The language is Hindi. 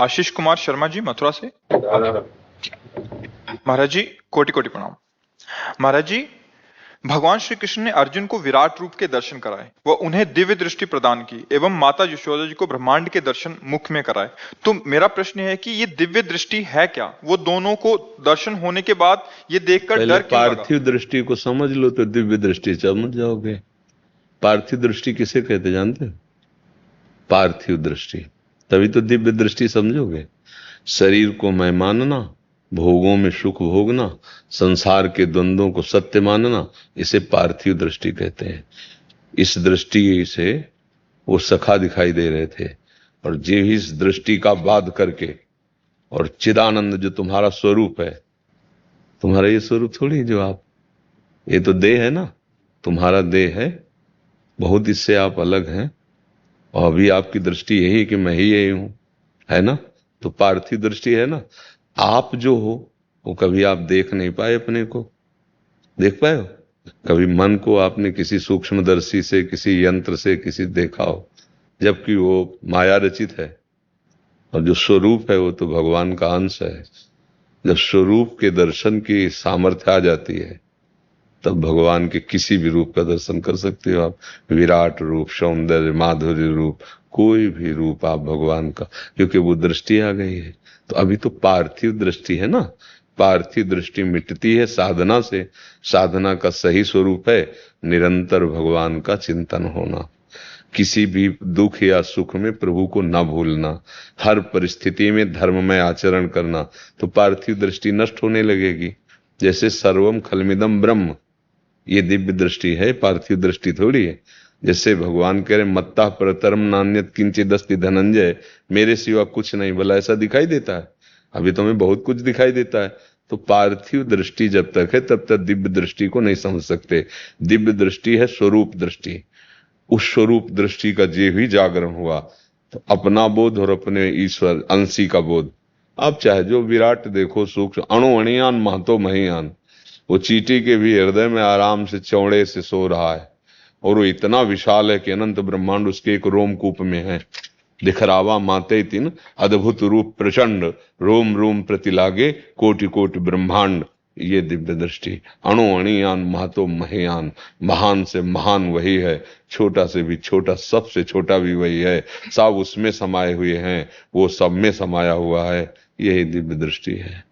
आशीष कुमार शर्मा जी, मथुरा से। महाराज जी, कोटि कोटि प्रणाम। महाराज जी, भगवान श्री कृष्ण ने अर्जुन को विराट रूप के दर्शन कराए व उन्हें दिव्य दृष्टि प्रदान की एवं माता यशोदा जी को ब्रह्मांड के दर्शन मुख में कराए। तो मेरा प्रश्न है कि ये दिव्य दृष्टि है क्या? वो दोनों को दर्शन होने के बाद ये देखकर पहले डर क्यों लगा? पार्थिव दृष्टि को समझ लो तो दिव्य दृष्टि समझ जाओगे। पार्थिव दृष्टि किसे कहते जानते हो? पार्थिव दृष्टि, तभी तो दिव्य दृष्टि समझोगे। शरीर को मैं मानना, भोगों में सुख भोगना, संसार के द्वंद्वों को सत्य मानना, इसे पार्थिव दृष्टि कहते हैं। इस दृष्टि से वो सखा दिखाई दे रहे थे, और जे इस दृष्टि का बाध करके, और चिदानंद जो तुम्हारा स्वरूप है, तुम्हारा ये स्वरूप थोड़ी जो आप, ये तो देह है ना, तुम्हारा देह है, बहुत इससे आप अलग हैं, और अभी आपकी दृष्टि यही कि मैं ही यही हूं, है ना? तो पार्थिव दृष्टि है ना। आप जो हो वो कभी आप देख नहीं पाए अपने को, देख पाए हो? कभी मन को आपने किसी सूक्ष्मदर्शी से, किसी यंत्र से किसी देखा हो? जबकि वो माया रचित है, और जो स्वरूप है वो तो भगवान का अंश है। जब स्वरूप के दर्शन की सामर्थ्य आ जाती है, तब भगवान के किसी भी रूप का दर्शन कर सकते हो आप। विराट रूप, सौंदर्य, माधुर्य रूप, कोई भी रूप आप भगवान का, क्योंकि वो दृष्टि आ गई है। तो अभी तो पार्थिव दृष्टि है ना। पार्थिव दृष्टि मिटती है साधना से। साधना का सही स्वरूप है निरंतर भगवान का चिंतन होना, किसी भी दुख या सुख में प्रभु को न भूलना, हर परिस्थिति में धर्ममय आचरण करना। तो पार्थिव दृष्टि नष्ट होने लगेगी। जैसे सर्वम खलमिदम ब्रह्म, ये दिव्य दृष्टि है, पार्थिव दृष्टि थोड़ी है। जैसे भगवान कह रहे मत्ता परतरम नान्यत किंचिदस्ति धनंजय, मेरे सिवा कुछ नहीं, भला ऐसा दिखाई देता है? अभी तो हमें बहुत कुछ दिखाई देता है। तो पार्थिव दृष्टि जब तक है तब तक दिव्य दृष्टि को नहीं समझ सकते। दिव्य दृष्टि है स्वरूप दृष्टि। उस स्वरूप दृष्टि का जे भी जागरण हुआ, तो अपना बोध और अपने ईश्वर अंशी का बोध। आप चाहे जो विराट देखो, सूक्ष्म अणु अणियान महतो महियान, वो चींटी के भी हृदय में आराम से चौड़े से सो रहा है, और वो इतना विशाल है कि अनंत ब्रह्मांड उसके एक रोमकूप में है। दिखरावा माते तिन अद्भुत रूप प्रचंड, रोम रोम प्रति लागे कोटि कोटि ब्रह्मांड। ये दिव्य दृष्टि। अणु अणियान महतो महेयान, महान से महान वही है, छोटा से भी छोटा, सबसे छोटा भी वही है। सब उसमें समाये हुए हैं, वो सब में समाया हुआ है। यही दिव्य दृष्टि है।